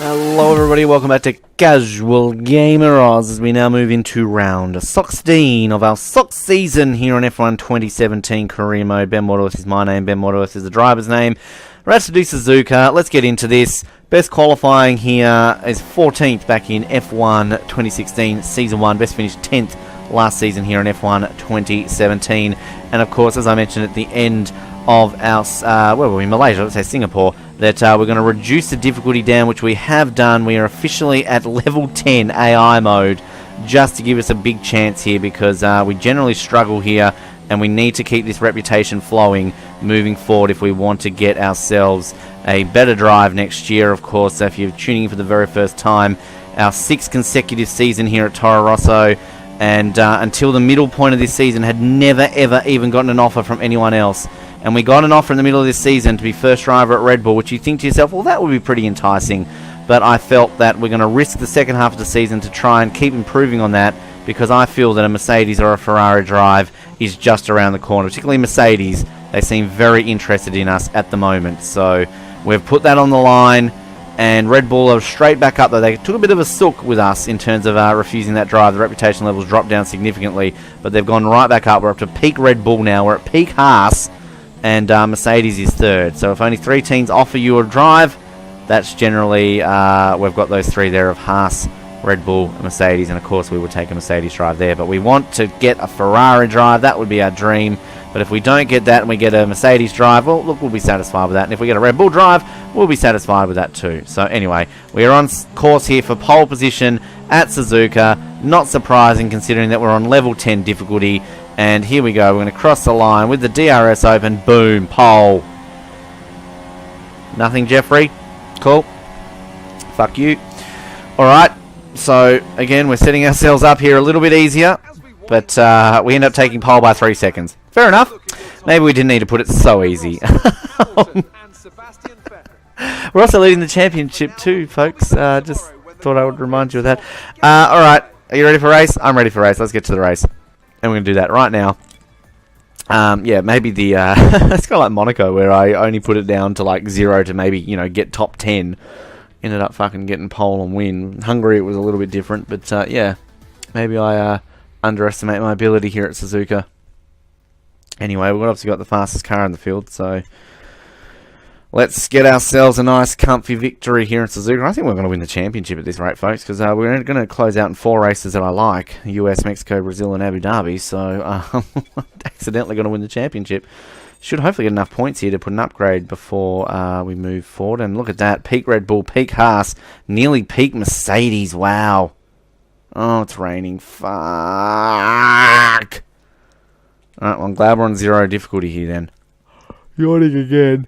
Hello everybody, welcome back to Casual Gamer Oz as we now move into round 16 of our 6th season here on F1 2017 career mode. Ben Waterworth is my name, Ben Waterworth is the driver's name. We're about to do Suzuka, let's get into this. Best qualifying here is 14th back in F1 2016 Season 1, best finish 10th last season here in F1 2017. And of course, as I mentioned at the end of our, where were we, Malaysia, let's say Singapore, that we're going to reduce the difficulty down, which we have done. We are officially at level 10 AI mode, just to give us a big chance here, because we generally struggle here, and we need to keep this reputation flowing moving forward if we want to get ourselves a better drive next year. Of course, if you're tuning in for the very first time, our 6th consecutive season here at Toro Rosso, and until the middle point of this season had never ever even gotten an offer from anyone else. And we got an offer in the middle of this season to be first driver at Red Bull, which you think to yourself, well, that would be pretty enticing. But I felt that we're going to risk the second half of the season to try and keep improving on that, because I feel that a Mercedes or a Ferrari drive is just around the corner. Particularly Mercedes, they seem very interested in us at the moment. So we've put that on the line, and Red Bull are straight back up there. They took a bit of a sook with us in terms of refusing that drive. The reputation levels dropped down significantly, but they've gone right back up. We're up to peak Red Bull now. We're at peak Haas. And Mercedes is third. So if only 3 teams offer you a drive, that's generally, we've got those 3 there of Haas, Red Bull, and Mercedes. And of course we would take a Mercedes drive there. But we want to get a Ferrari drive. That would be our dream. But if we don't get that and we get a Mercedes drive, well, look, we'll be satisfied with that. And if we get a Red Bull drive, we'll be satisfied with that too. So anyway, we are on course here for pole position at Suzuka. Not surprising considering that we're on level 10 difficulty. And here we go, we're going to cross the line with the DRS open. Boom, pole. Nothing, Jeffrey? Cool. Fuck you. Alright, so again, we're setting ourselves up here a little bit easier. But we end up taking pole by 3 seconds. Fair enough. Maybe we didn't need to put it so easy. We're also leading the championship too, folks. Just thought I would remind you of that. Alright, are you ready for a race? I'm ready for a race. Let's get to the race. And we're going to do that right now. Yeah, maybe the... it's kind of like Monaco, where I only put it down to like 0 to maybe, you know, get top 10. Ended up fucking getting pole and win. Hungary, it was a little bit different. But, yeah, maybe I underestimate my ability here at Suzuka. Anyway, we've obviously got the fastest car in the field, so... let's get ourselves a nice comfy victory here in Suzuka. I think we're going to win the championship at this rate, folks, because we're going to close out in 4 races that I like. US, Mexico, Brazil, and Abu Dhabi. So I'm accidentally going to win the championship. Should hopefully get enough points here to put an upgrade before we move forward. And look at that. Peak Red Bull, peak Haas, nearly peak Mercedes. Wow. Oh, it's raining. Fuck. Alright, well, I'm glad we're on 0 difficulty here then. Yawning again.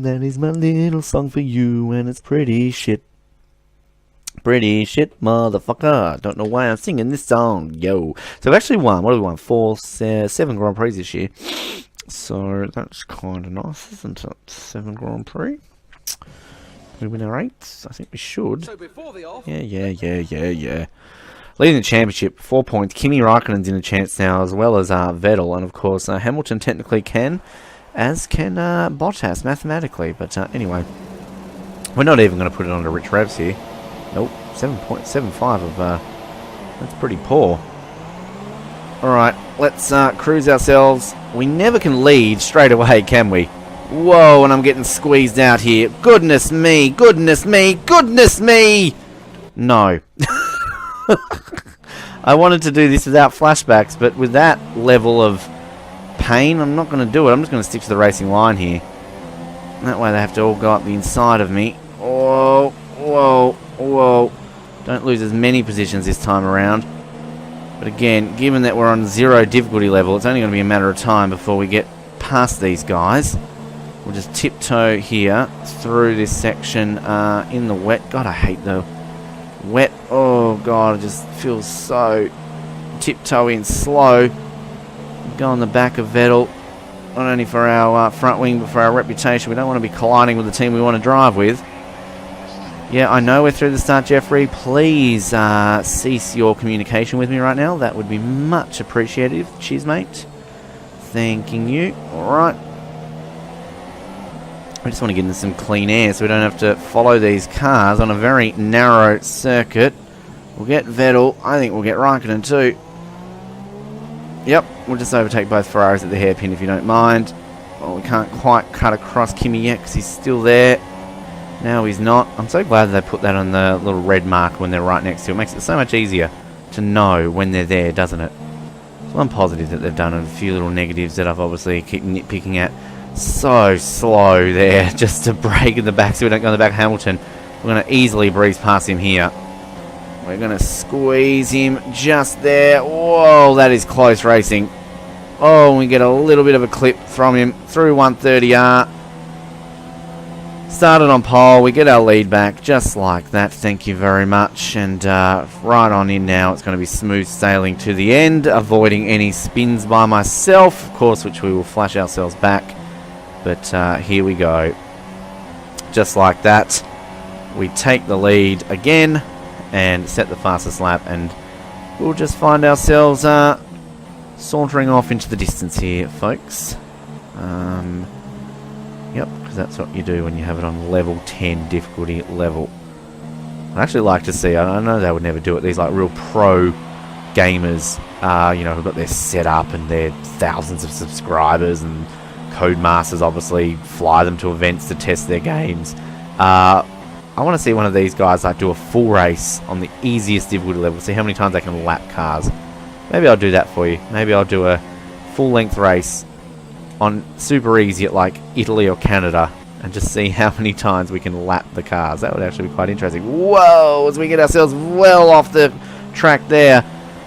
That is my little song for you, and it's pretty shit. Pretty shit, motherfucker. Don't know why I'm singing this song, yo. So we've actually won. What have we won? 7 Grand Prix this year. So that's kind of nice, isn't it? 7 Grand Prix. We win our 8s? I think we should. Yeah. Leading the championship, 4 points. Kimi Raikkonen's in a chance now, as well as Vettel. And, of course, Hamilton technically can, as can Bottas, mathematically. But, anyway, we're not even going to put it on to Rich Revs here. Nope, 7.75 of, that's pretty poor. Alright, let's cruise ourselves. We never can lead straight away, can we? Whoa, and I'm getting squeezed out here. Goodness me, goodness me, goodness me! No. I wanted to do this without flashbacks, but with that level of pain, I'm not going to do it. I'm just going to stick to the racing line here. That way they have to all go up the inside of me. Whoa, whoa, whoa. Don't lose as many positions this time around. But again, given that we're on 0 difficulty level, it's only going to be a matter of time before we get past these guys. We'll just tiptoe here through this section in the wet. God, I hate the wet. Oh god, it just feels so tiptoey and slow. Go on the back of Vettel, not only for our front wing but for our reputation. We don't want to be colliding with the team we want to drive with. Yeah, I know we're through the start, Jeffrey. Please cease your communication with me right now. That would be much appreciated. Cheers, mate. Thanking you. Alright. We just want to get into some clean air so we don't have to follow these cars on a very narrow circuit. We'll get Vettel. I think we'll get Raikkonen too. Yep, we'll just overtake both Ferraris at the hairpin if you don't mind. Well, we can't quite cut across Kimi yet because he's still there. Now he's not. I'm so glad they put that on the little red mark when they're right next to it. It makes it so much easier to know when they're there, doesn't it? So I'm positive that they've done a few little negatives that I've obviously keep nitpicking at. So slow there, just to brake in the back so we don't go in the back of Hamilton. We're going to easily breeze past him here. We're going to squeeze him just there. Whoa, that is close racing. Oh, we get a little bit of a clip from him through 130R. Started on pole, we get our lead back just like that, thank you very much. And right on in now, it's going to be smooth sailing to the end, avoiding any spins by myself, of course, which we will flash ourselves back. But here we go. Just like that, we take the lead again and set the fastest lap, and we'll just find ourselves sauntering off into the distance here, folks. Yep, because that's what you do when you have it on level 10 difficulty level. I'd actually like to see, I know they would never do it, these like real pro gamers, you know, who've got their setup and their thousands of subscribers, and Codemasters obviously fly them to events to test their games. I want to see one of these guys like do a full race on the easiest difficulty level, see how many times they can lap cars. Maybe I'll do that for you. Maybe I'll do a full length race on super easy at like Italy or Canada and just see how many times we can lap the cars. That would actually be quite interesting. Whoa, as we get ourselves well off the track there.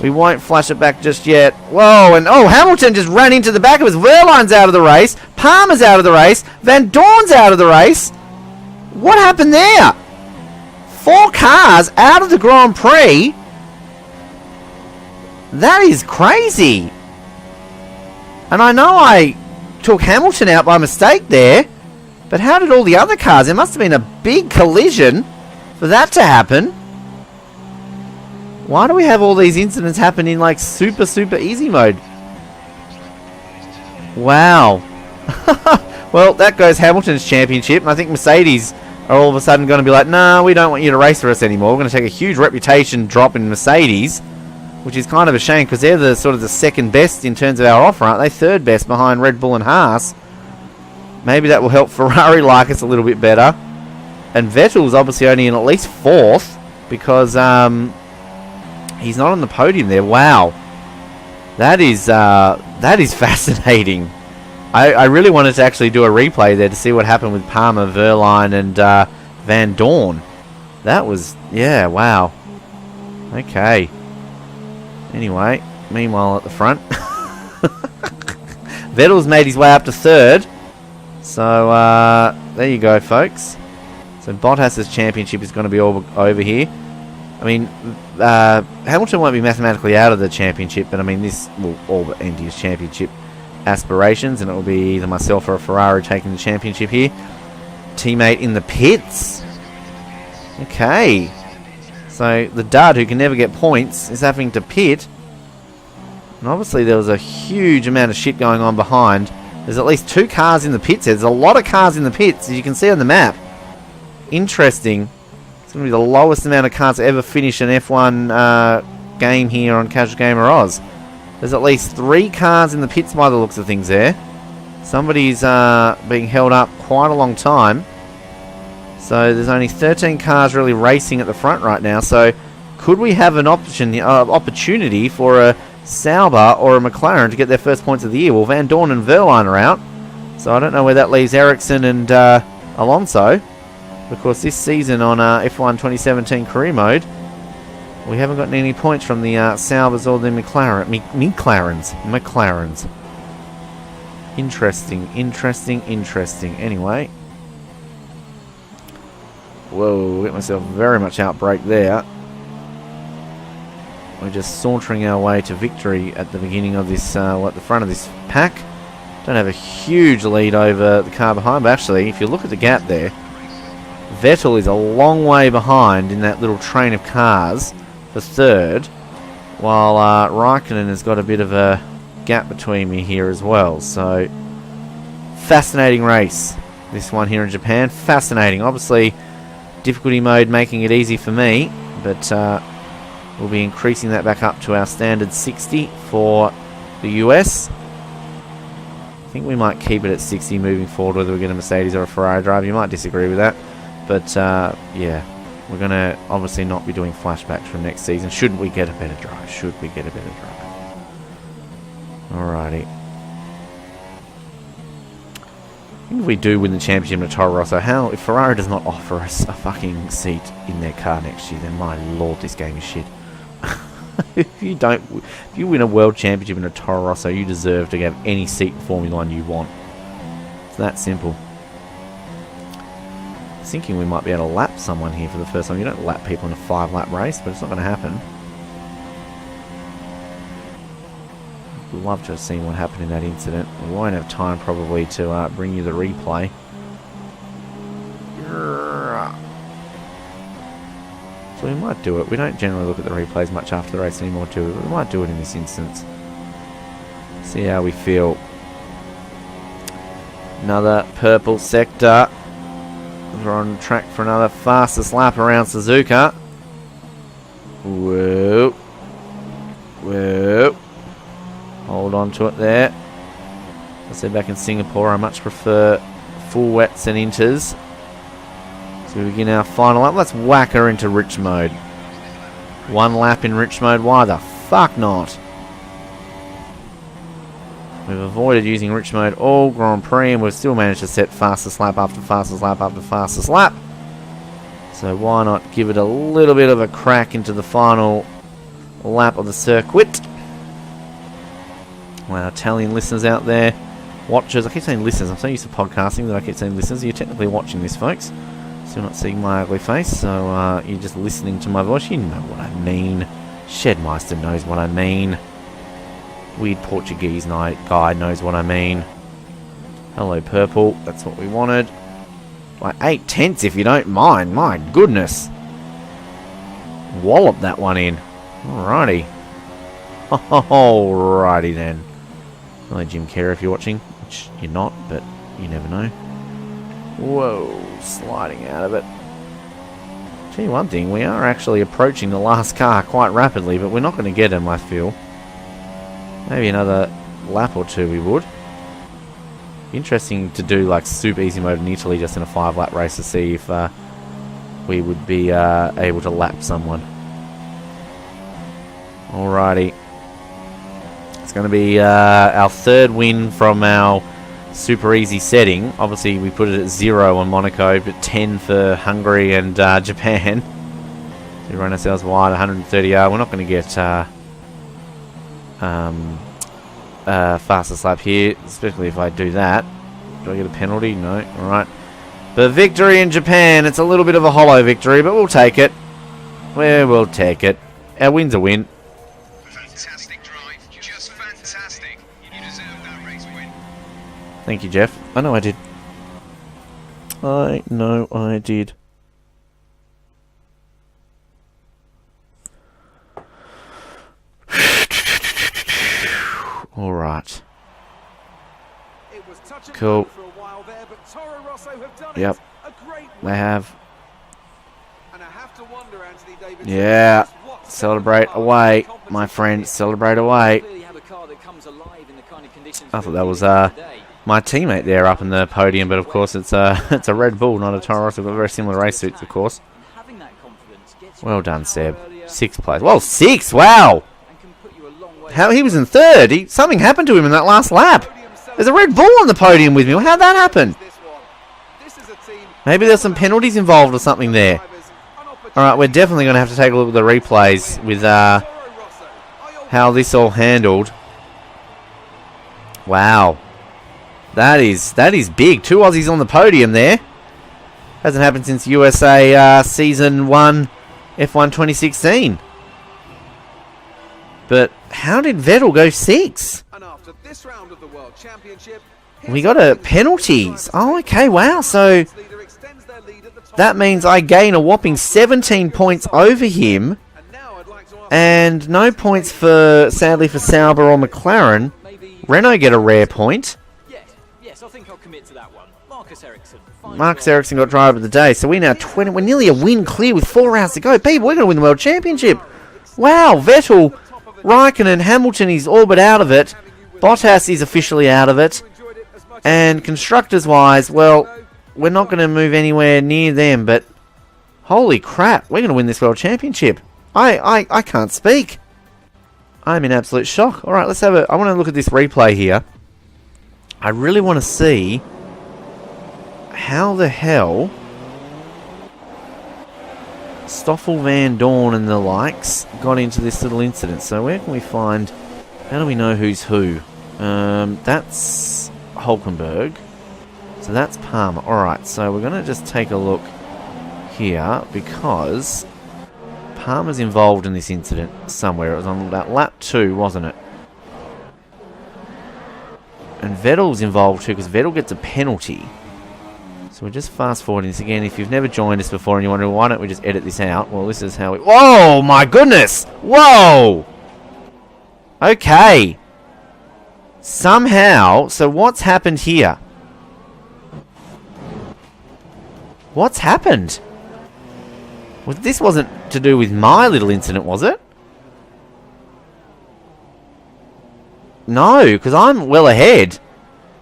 We won't flash it back just yet. Whoa, and oh, Hamilton just ran into the back of us. Verline's out of the race. Palmer's out of the race. Van Dorn's out of the race. What happened there? 4 cars out of the Grand Prix. That is crazy. And I know I took Hamilton out by mistake there, but how did all the other cars? There must have been a big collision for that to happen. Why do we have all these incidents happen in like super easy mode? Wow. Well, that goes Hamilton's championship, and I think Mercedes are all of a sudden going to be like, nah, we don't want you to race for us anymore. We're going to take a huge reputation drop in Mercedes, which is kind of a shame because they're the sort of the second best in terms of our offer, aren't they? Third best behind Red Bull and Haas. Maybe that will help Ferrari like us a little bit better. And Vettel's obviously only in at least 4th because he's not on the podium there. Wow. That is fascinating. I really wanted to actually do a replay there to see what happened with Palmer, Verline, and Van Dorn. That was, yeah, wow. Okay. Anyway, meanwhile at the front, Vettel's made his way up to 3rd. So, there you go, folks. So Bottas's championship is going to be all over here. I mean, Hamilton won't be mathematically out of the championship, but I mean, this will all but end his championship aspirations, and it will be either myself or a Ferrari taking the championship here. Teammate in the pits. Okay. So the dud, who can never get points, is having to pit. And obviously there was a huge amount of shit going on behind. There's at least 2 cars in the pits. There's a lot of cars in the pits, as you can see on the map. Interesting. It's going to be the lowest amount of cars to ever finish an F1 game here on Casual Gamer Oz. There's at least 3 cars in the pits by the looks of things there. Somebody's being held up quite a long time. So there's only 13 cars really racing at the front right now. So could we have an opportunity for a Sauber or a McLaren to get their first points of the year? Well, Van Dorn and Verline are out. So I don't know where that leaves Ericsson and Alonso. Of course, this season on F1 2017 career mode, we haven't gotten any points from the Saubers or the McLarens. Interesting. Anyway. Whoa, get myself very much outbrake there. We're just sauntering our way to victory at the beginning of this, at the front of this pack. Don't have a huge lead over the car behind, but actually, if you look at the gap there, Vettel is a long way behind in that little train of cars for 3rd, while Raikkonen has got a bit of a gap between me here as well. So, fascinating race. This one here in Japan. Fascinating. Obviously, difficulty mode making it easy for me, but we'll be increasing that back up to our standard 60 for the US. I think we might keep it at 60 moving forward, whether we get a Mercedes or a Ferrari driver. You might disagree with that, but yeah, we're going to obviously not be doing flashbacks from next season. Should we get a better drive? Should we get a better drive? Alrighty. If we do win the championship in a Toro Rosso, if Ferrari does not offer us a fucking seat in their car next year, then my lord, this game is shit. If you win a world championship in a Toro Rosso, you deserve to have any seat in Formula 1 you want. It's that simple. I was thinking we might be able to lap someone here for the first time. You don't lap people in a 5-lap race, but it's not going to happen. I'd love to have seen what happened in that incident. We won't have time probably to bring you the replay. So we might do it. We don't generally look at the replays much after the race anymore, do we? But we might do it in this instance. See how we feel. Another purple sector. We're on track for another fastest lap around Suzuka. Whoa. Whoa. Hold on to it there. I said back in Singapore, I much prefer full wets and inters. So we begin our final lap. Let's whack her into rich mode. 1 lap in rich mode. Why the fuck not? We've avoided using rich mode all Grand Prix, and we've still managed to set fastest lap after fastest lap after fastest lap. So why not give it a little bit of a crack into the final lap of the circuit? Our Italian listeners out there, watchers. I keep saying listeners. I'm so used to podcasting that I keep saying listeners. You're technically watching this, folks. Still not seeing my ugly face, so you're just listening to my voice. You know what I mean. Shedmeister knows what I mean. Weird Portuguese guy knows what I mean. Hello, purple. That's what we wanted. Like 8/10 if you don't mind. My goodness. Wallop that one in. Alrighty. Alrighty then. Hello, Jim Kerr, if you're watching, which you're not, but you never know. Whoa, sliding out of it. Tell you one thing, we are actually approaching the last car quite rapidly, but we're not going to get him, I feel. Maybe another lap or two we would. Interesting to do like super easy mode in Italy just in a 5-lap race to see if we would be able to lap someone. Alrighty. It's going to be our 3rd win from our super easy setting. Obviously, we put it at 0 on Monaco, but 10 for Hungary and Japan. So we run ourselves wide, 130 We're not going to get fastest lap here, especially if I do that. Do I get a penalty? No. Alright. But victory in Japan. It's a little bit of a hollow victory, but we'll take it. We'll take it. Our win's a win. Fantastic drive. Just fantastic. You deserve that race win. Thank you, Jeff. I know I did. I know I did. All right. Cool. Yep. They have. Yeah. Celebrate away, my friend. Celebrate away. I thought that was my teammate there up in the podium, but of course it's a Red Bull, not a Toro Rosso. Got very similar race suits, of course. Well done, Seb. 6th place. Well, 6. Wow. How he was in 3rd. Something happened to him in that last lap. There's a Red Bull on the podium with me. How'd that happen? Maybe there's some penalties involved or something there. Alright, we're definitely going to have to take a look at the replays with how this all handled. Wow. That is big. 2 Aussies on the podium there. Hasn't happened since USA Season 1 F1 2016. But how did Vettel go 6? We got a penalties. Oh, okay, wow. So that means I gain a whopping 17 points over him. And no points sadly for Sauber or McLaren. Renault get a rare point. Yes, I think I'll commit to that one. Marcus Ericsson got driver of the day. So we're now 20. We're nearly a win clear with 4 rounds to go. People, we're going to win the World Championship. Wow, Vettel, Raikkonen, Hamilton is all but out of it. Bottas is officially out of it. And constructors-wise, well, we're not going to move anywhere near them. But holy crap, we're going to win this World Championship. I can't speak. I'm in absolute shock. All right, let's have I want to look at this replay here. I really want to see how the hell Stoffel Van Dorn and the likes got into this little incident. So where can we find... How do we know who's who? That's Hulkenberg. So that's Palmer. Alright, so we're going to just take a look here because Palmer's involved in this incident somewhere. It was on about lap 2, wasn't it? And Vettel's involved too because Vettel gets a penalty. So we're just fast forwarding this again. If you've never joined us before and you're wondering why don't we just edit this out? Well, this is how we... Whoa, my goodness! Whoa! Okay. Somehow, so what's happened here? What's happened? Well, this wasn't to do with my little incident, was it? No, because I'm well ahead.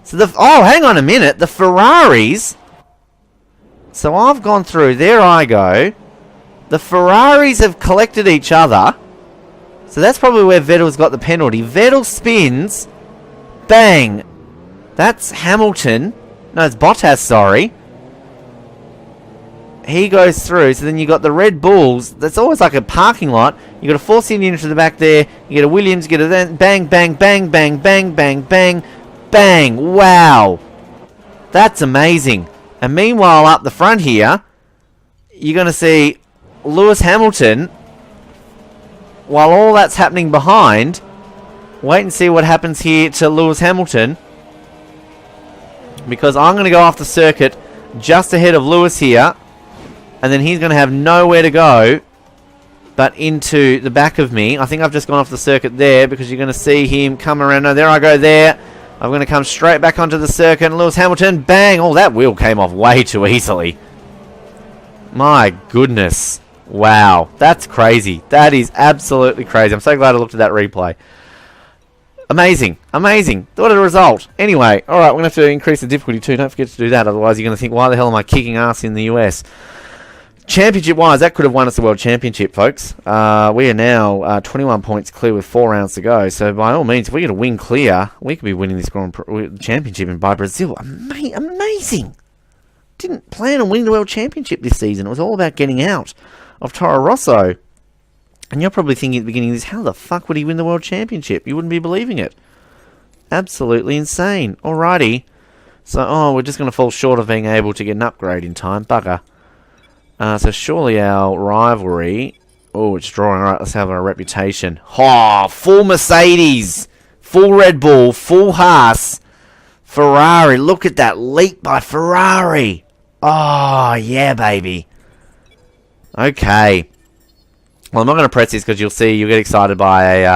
So oh, hang on a minute. The Ferraris... So I've gone through. There I go. The Ferraris have collected each other. So that's probably where Vettel's got the penalty. Vettel spins. Bang. That's Hamilton. No, it's Bottas, sorry. He goes through. So then you got the Red Bulls. That's always like a parking lot. You got a Force India into the back there. You get a Williams. You get a bang, bang, bang, bang, bang, bang, bang, bang. Wow. That's amazing. And meanwhile, up the front here, you're going to see Lewis Hamilton. While all that's happening behind, wait and see what happens here to Lewis Hamilton. Because I'm going to go off the circuit just ahead of Lewis here. And then he's going to have nowhere to go but into the back of me. I think I've just gone off the circuit there because you're going to see him come around. No, there I go there. I'm going to come straight back onto the circuit. And Lewis Hamilton, bang! Oh, that wheel came off way too easily. My goodness. Wow. That's crazy. That is absolutely crazy. I'm so glad I looked at that replay. Amazing. Amazing. What a result. Anyway, alright, we're going to have to increase the difficulty too. Don't forget to do that. Otherwise, you're going to think, why the hell am I kicking ass in the US? Championship-wise, that could have won us the World Championship, folks. We are now 21 points clear with 4 rounds to go. So, by all means, if we get a win clear, we could be winning this Grand Prix Championship by Brazil. Amazing! Didn't plan on winning the World Championship this season. It was all about getting out of Toro Rosso. And you're probably thinking at the beginning of this, how the fuck would he win the World Championship? You wouldn't be believing it. Absolutely insane. Alrighty. So, we're just going to fall short of being able to get an upgrade in time. Bugger. So surely our rivalry... Oh, it's drawing. Alright, let's have our reputation. Oh, full Mercedes. Full Red Bull. Full Haas. Ferrari. Look at that leap by Ferrari. Oh, yeah, baby. Okay. Well, I'm not going to press this because you'll get excited by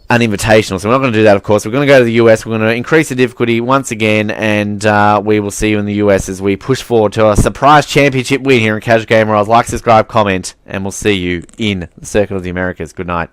an invitational. So we're not going to do that, of course. We're going to go to the US. We're going to increase the difficulty once again, and we will see you in the US as we push forward to a surprise championship win here in Casual Gamer. Like, subscribe, comment, and we'll see you in the Circuit of the Americas. Good night.